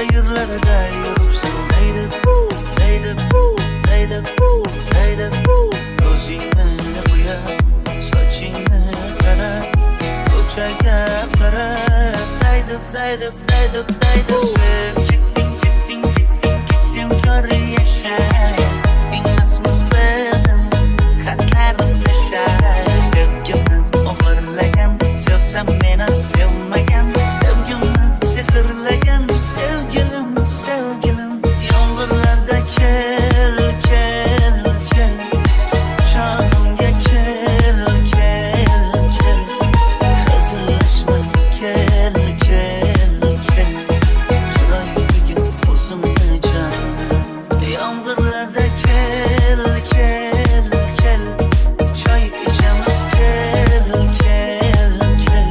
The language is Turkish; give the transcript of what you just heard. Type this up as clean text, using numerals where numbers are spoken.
sayırlarda yuribsan deydi bu, deydi bu, deydi bu, deydi bu. Ko'zingni bo'yab, sochingni qarab, ko'chaga qarab deydi, deydi, deydi, deydi. Sev, chekding, chekding, chekding, ketsam jori yashay. Ingasmiz bedim, xatlarim tashay. Sevgimni o'g'irlagan, sevsam meni sevma.